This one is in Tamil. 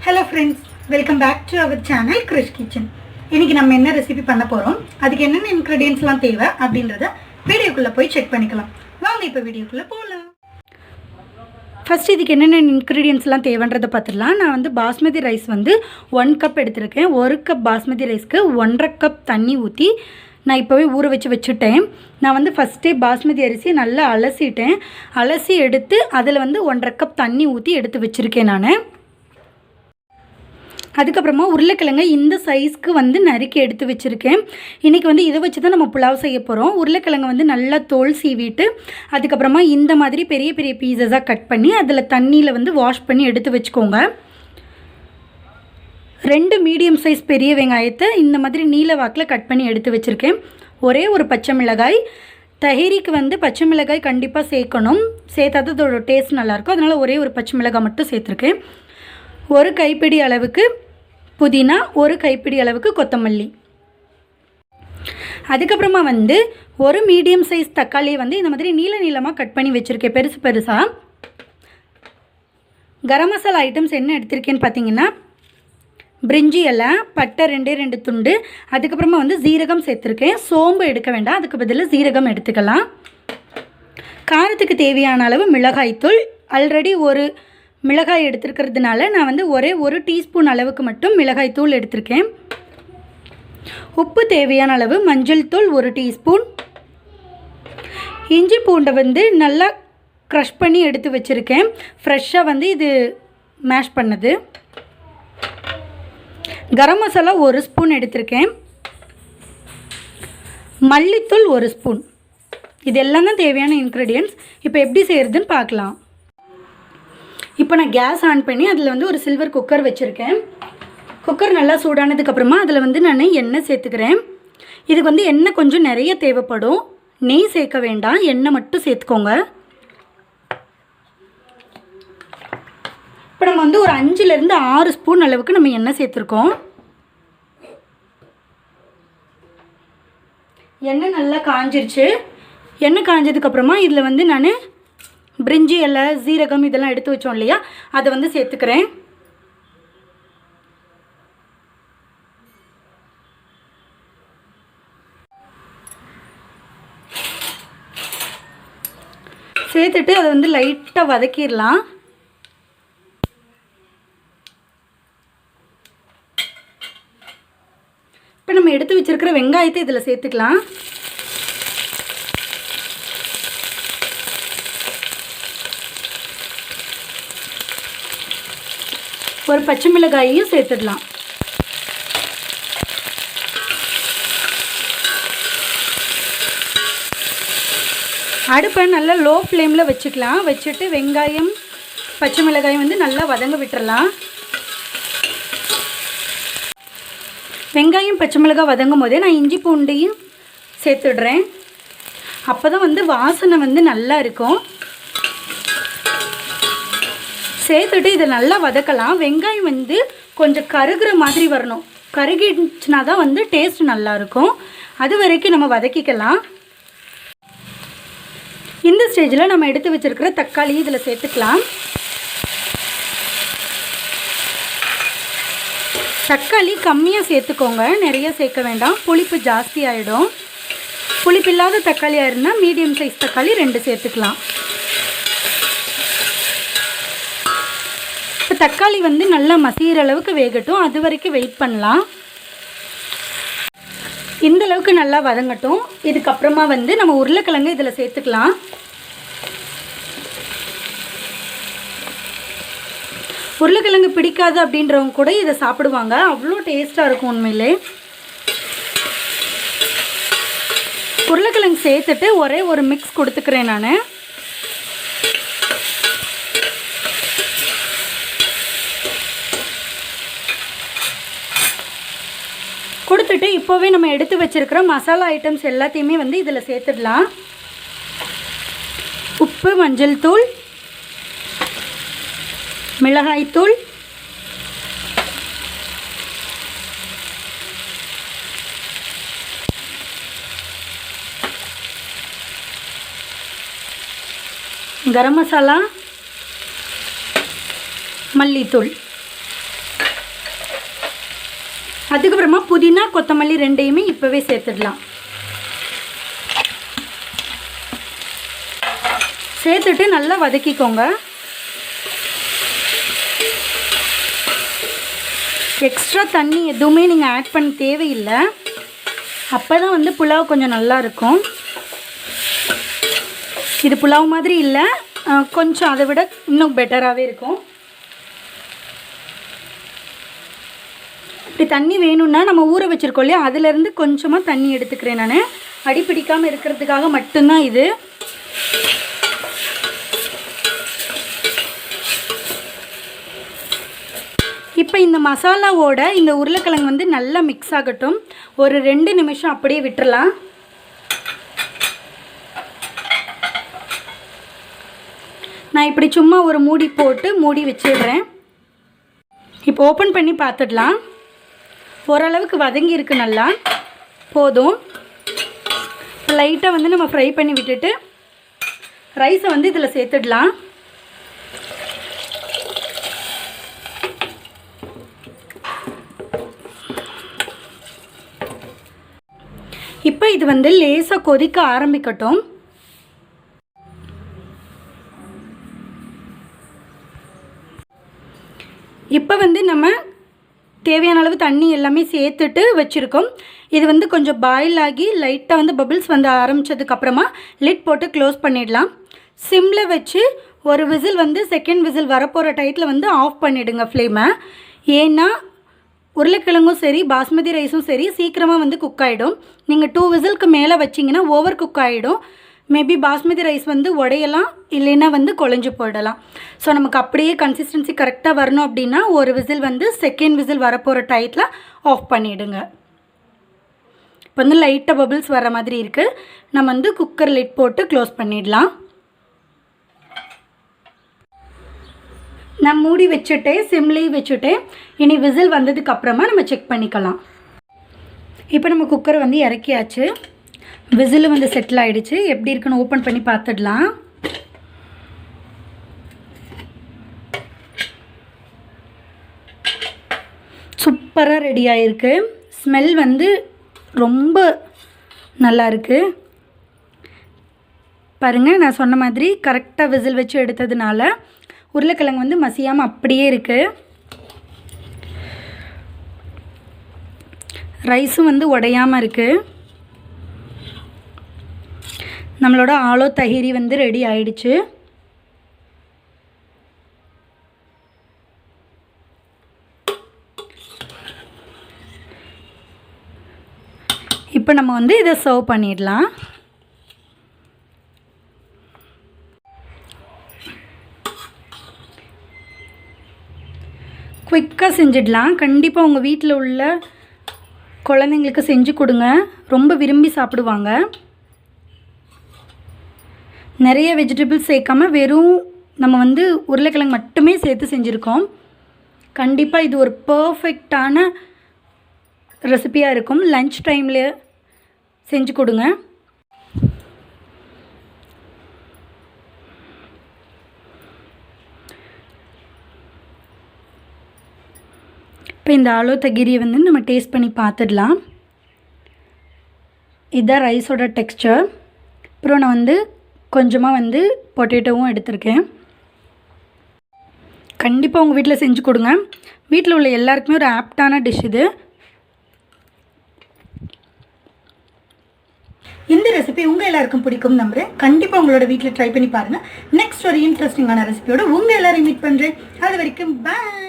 Hello friends, welcome back to our channel Krish Kitchen. இன்னைக்கு நம்ம என்ன ரெசிபி பண்ண போறோம், அதுக்கு என்னென்ன இன்கிரிடியன்ட்ஸ்லாம் தேவை அப்படின்றத வீடியோக்குள்ள போய் செக் பண்ணிக்கலாம். வாங்க இப்போ வீடியோக்குள்ள போலாம். ஃபர்ஸ்ட் இதுக்கு என்னென்ன இன்கிரிடியன்ட்ஸ்லாம் தேவைன்றதை பார்த்துடலாம். நான் வந்து பாஸ்மதி ரைஸ் வந்து 1 கப் எடுத்திருக்கேன். 1 கப் பாஸ்மதி ரைஸ்க்கு 1.5 கப் தண்ணி ஊற்றி நான் இப்போவே ஊற வச்சுட்டேன். நான் வந்து ஃபஸ்ட்டே பாஸ்மதி அரிசி நல்லா அலசி எடுத்து அதில் வந்து 1.5 கப் தண்ணி ஊற்றி எடுத்து வச்சுருக்கேன் நான். அதுக்கப்புறமா உருளைக்கிழங்கு இந்த சைஸ்க்கு வந்து நறுக்கி எடுத்து வச்சுருக்கேன். இன்றைக்கி வந்து இதை வச்சு தான் நம்ம புலாவ் செய்ய போகிறோம். உருளைக்கிழங்கு வந்து நல்லா தோல் சீவிட்டு அதுக்கப்புறமா இந்த மாதிரி பெரிய பெரிய பீஸஸாக கட் பண்ணி அதில் தண்ணியில் வந்து வாஷ் பண்ணி எடுத்து வச்சுக்கோங்க. 2 மீடியம் சைஸ் பெரிய வெங்காயத்தை இந்த மாதிரி நீல வாக்கில் கட் பண்ணி எடுத்து வச்சுருக்கேன். ஒரே ஒரு பச்சை மிளகாய். தஹிரிக்கு வந்து பச்சை மிளகாய் கண்டிப்பாக சேர்க்கணும், சேர்த்தா தான் அதோட டேஸ்ட் நல்லாயிருக்கும். அதனால் ஒரே ஒரு பச்சை மிளகாய் மட்டும் சேர்த்துருக்கேன். 1 கைப்பிடி அளவுக்கு புதினா, 1 கைப்பிடி அளவுக்கு கொத்தமல்லி. அதுக்கப்புறமா வந்து ஒரு மீடியம் சைஸ் தக்காளியை வந்து இந்த மாதிரி நீளமாக கட் பண்ணி வச்சுருக்கேன், பெருசாக. கரம் மசாலா ஐட்டம்ஸ் என்ன எடுத்திருக்கேன்னு பார்த்தீங்கன்னா, பிரிஞ்சி இலை, பட்டை 2 துண்டு, அதுக்கப்புறமா வந்து ஜீரகம் சேர்த்துருக்கேன். சோம்பு எடுக்க வேண்டாம், அதுக்கு பதிலாக ஜீரகம் எடுத்துக்கலாம். காரத்துக்கு தேவையான அளவு மிளகாய்த்தூள். ஆல்ரெடி ஒரு மிளகாய் எடுத்துருக்கிறதுனால நான் வந்து ஒரே 1 டீஸ்பூன் அளவுக்கு மட்டும் மிளகாய் தூள் எடுத்திருக்கேன். உப்பு தேவையான அளவு, மஞ்சள் தூள் 1 டீஸ்பூன். இஞ்சி பூண்டை வந்து நல்லா க்ரஷ் பண்ணி எடுத்து வச்சுருக்கேன். ஃப்ரெஷ்ஷாக வந்து இது மேஷ் பண்ணது. கரம் மசாலா 1 ஸ்பூன் எடுத்திருக்கேன். மல்லித்தூள் 1 ஸ்பூன். இது எல்லாம் தான் தேவையான இன்க்ரீடியன்ட்ஸ். இப்போ எப்படி செய்கிறதுன்னு பார்க்கலாம். இப்போ நான் கேஸ் ஆன் பண்ணி அதில் வந்து ஒரு சில்வர் குக்கர் வச்சுருக்கேன். குக்கர் நல்லா சூடானதுக்கப்புறமா அதில் வந்து நான் எண்ணெய் சேர்த்துக்கிறேன். இதுக்கு வந்து எண்ணெய் கொஞ்சம் நிறைய தேவைப்படும். நெய் சேர்க்க வேண்டாம், எண்ணெய் மட்டும் சேர்த்துக்கோங்க. இப்போ நம்ம வந்து ஒரு 5லேருந்து 6 ஸ்பூன் அளவுக்கு நம்ம எண்ணெய் சேர்த்துருக்கோம். எண்ணெய் நல்லா காஞ்சிருச்சு. எண்ணெய் காஞ்சதுக்கப்புறமா இதில் வந்து நான் பிரிஞ்சி இலை, ஜீரகம் இதெல்லாம் எடுத்து வச்சோம் இல்லையா, அதை வந்து சேர்த்துக்கிறேன். சேர்த்துட்டு அதை வந்து லைட்டாக வதக்கிடலாம். இப்போ நம்ம எடுத்து வச்சிருக்கிற வெங்காயத்தை இதில் சேர்த்துக்கலாம். ஒரு பச்சை மிளகாயையும் சேர்த்துடலாம். அடுப்பை நல்லா லோ ஃப்ளேமில் வச்சுக்கலாம். வச்சுட்டு வெங்காயம் பச்சை மிளகாயம் வந்து நல்லா வதங்க விட்டுறலாம். வெங்காயம் பச்சை மிளகாய் வதங்கும் போதே நான் இஞ்சி பூண்டையும் சேர்த்துடுறேன். அப்போ தான் வந்து வாசனை வந்து நல்லா இருக்கும். சேர்த்துட்டு இதை நல்லா வதக்கலாம். வெங்காயம் வந்து கொஞ்சம் கருகிற மாதிரி வரணும். கருகிடுச்சுனா தான் வந்து டேஸ்ட் நல்லாயிருக்கும். அது வரைக்கும் நம்ம வதக்கிக்கலாம். இந்த ஸ்டேஜில் நம்ம எடுத்து வச்சுருக்கிற தக்காளி இதில் சேர்த்துக்கலாம். தக்காளி கம்மியாக சேர்த்துக்கோங்க, நிறைய சேர்க்க வேண்டாம், புளிப்பு ஜாஸ்தி ஆகிடும். புளிப்பு இல்லாத தக்காளியாக இருந்தால் மீடியம் சைஸ் தக்காளி 2 சேர்த்துக்கலாம். இப்போ தக்காளி வந்து நல்லா மசிகிற அளவுக்கு வேகட்டும், அது வரைக்கும் வெயிட் பண்ணலாம். இந்த அளவுக்கு நல்லா வதங்கட்டும். இதுக்கப்புறமா வந்து நம்ம உருளைக்கிழங்கு இதில் சேர்த்துக்கலாம். உருளைக்கிழங்கு பிடிக்காது அப்படின்றவங்க கூட இதை சாப்பிடுவாங்க, அவ்வளோ டேஸ்ட்டாக இருக்கும் உண்மையிலே. உருளைக்கிழங்கு சேர்த்துட்டு ஒரே ஒரு மிக்ஸ் கொடுத்துக்கிறேன் நான். கொடுத்துட்டு இப்போவே நம்ம எடுத்து வச்சுருக்கிற மசாலா ஐட்டம்ஸ் எல்லாத்தையுமே வந்து இதில் சேர்த்துடலாம். உப்பு, மஞ்சள் தூள், மிளகாய்த்தூள், கரம் மசாலா, மல்லித்தூள். அதுக்கப்புறமா புதினா கொத்தமல்லி ரெண்டையுமே இப்போவே சேர்த்துடலாம். சேர்த்துட்டு நல்லா வதக்கிக்கோங்க. எக்ஸ்ட்ரா தண்ணி எதுவுமே நீங்கள் ஆட் பண்ண தேவையில்லை. அப்போ தான் வந்து புலாவ் கொஞ்சம் நல்லா இருக்கும். இது புலாவ் மாதிரி இல்லை, கொஞ்சம் அதை விட இன்னும் பெட்டராகவே இருக்கும். இப்படி தண்ணி வேணும்னா நம்ம ஊற வச்சுருக்கோம் இல்லையா, அதிலேருந்து கொஞ்சமாக தண்ணி எடுத்துக்கிறேன் நான். அடி பிடிக்காமல் இருக்கிறதுக்காக மட்டும்தான் இது. இப்போ இந்த மசாலாவோட இந்த உருளைக்கிழங்கு வந்து நல்லா மிக்ஸ் ஆகட்டும். ஒரு 2 நிமிஷம் அப்படியே விட்டுறலாம். நான் இப்படி சும்மா ஒரு மூடி போட்டு மூடி வச்சிடுறேன். இப்போ ஓப்பன் பண்ணி பார்த்துடலாம். ஓரளவுக்கு வதங்கி இருக்கு, நல்லா போதும். லைட்டாக வந்து நம்ம ஃப்ரை பண்ணி விட்டுட்டு ரைஸை வந்து இதில் சேர்த்துடலாம். இப்போ இது வந்து லேசாக கொதிக்க ஆரம்பிக்கட்டும். இப்போ வந்து நம்ம தேவையான அளவு தண்ணி எல்லாமே சேர்த்துட்டு வச்சுருக்கோம். இது வந்து கொஞ்சம் பாயில் ஆகி லைட்டாக வந்து பபிள்ஸ் வந்து ஆரம்பித்ததுக்கப்புறமா லிட் போட்டு க்ளோஸ் பண்ணிடலாம். சிம்மில் வச்சு ஒரு விசில் வந்து செகண்ட் விசில் வரப்போகிற டயத்தில் வந்து ஆஃப் பண்ணிவிடுங்க ஃப்ளேமை. ஏன்னா உருளைக்கிழங்கும் சரி பாஸ்மதி ரைஸும் சரி சீக்கிரமாக வந்து குக் ஆகிடும். நீங்கள் 2 விசிலுக்கு மேலே வச்சிங்கன்னா ஓவர் குக் ஆகிடும். மேபி பாஸ்மதி ரைஸ் வந்து உடையலாம், இல்லைன்னா வந்து குழஞ்சி போயிடலாம். ஸோ நமக்கு அப்படியே கன்சிஸ்டன்சி கரெக்டாக வரணும் அப்படின்னா ஒரு விசில் வந்து செகண்ட் விசில் வரப்போகிற டயத்தில் ஆஃப் பண்ணிவிடுங்க. இப்போ வந்து லைட்டாக பபிள்ஸ் வர மாதிரி இருக்குது. நம்ம வந்து குக்கர் லிட் போட்டு க்ளோஸ் பண்ணிடலாம். நான் மூடி வச்சுட்டே சிம்லேயும் வச்சுட்டே இனி விசில் வந்ததுக்கப்புறமா நம்ம செக் பண்ணிக்கலாம். இப்போ நம்ம குக்கரை வந்து இறக்கியாச்சு. விசில் வந்து செட்டில் ஆகிடுச்சு. எப்படி இருக்குன்னு ஓப்பன் பண்ணி பார்த்துடலாம். சூப்பராக ரெடி ஆகிருக்கு. ஸ்மெல் வந்து ரொம்ப நல்லா இருக்குது. பாருங்கள், நான் சொன்ன மாதிரி கரெக்டாக விசில் வச்சு எடுத்ததுனால உருளைக்கிழங்கு வந்து மசியாமல் அப்படியே இருக்குது. ரைஸும் வந்து உடையாமல் இருக்குது. நம்மளோட ஆலோ தஹிரி வந்து ரெடி ஆயிடுச்சு. இப்போ நம்ம வந்து இதை சர்வ் பண்ணிடலாம். குயிக்காக செஞ்சிடலாம். கண்டிப்பாக உங்கள் வீட்டில் உள்ள குழந்தைங்களுக்கு செஞ்சு கொடுங்க, ரொம்ப விரும்பி சாப்பிடுவாங்க. நிறைய வெஜிடபிள்ஸ் சேர்க்காம வெறும் நம்ம வந்து உருளைக்கிழங்கு மட்டுமே சேர்த்து செஞ்சுருக்கோம். கண்டிப்பாக இது ஒரு பர்ஃபெக்டான ரெசிபியாக இருக்கும். லன்ச் டைமில் செஞ்சு கொடுங்க. இப்போ இந்த ஆலோ தகிரியை வந்து நம்ம டேஸ்ட் பண்ணி பார்த்துடலாம். இதுதான் ரைஸோட டெக்ஸ்சர். அப்புறம் நான் வந்து கொஞ்சமாக வந்து பொட்டேட்டோவும் எடுத்திருக்கேன். கண்டிப்பாக உங்கள் வீட்டில் செஞ்சு கொடுங்க. வீட்டில் உள்ள எல்லாருக்குமே ஒரு ஆப்டான டிஷ் இது. இந்த ரெசிபி உங்கள் எல்லாருக்கும் பிடிக்கும் நம்புகிறேன். கண்டிப்பாக உங்களோட வீட்டில் ட்ரை பண்ணி பாருங்கள். நெக்ஸ்ட் ஒரு இன்ட்ரெஸ்டிங்கான ரெசிபியோட உங்கள் எல்லாரையும் மீட் பண்ணுறேன். அது வரைக்கும் பாய்.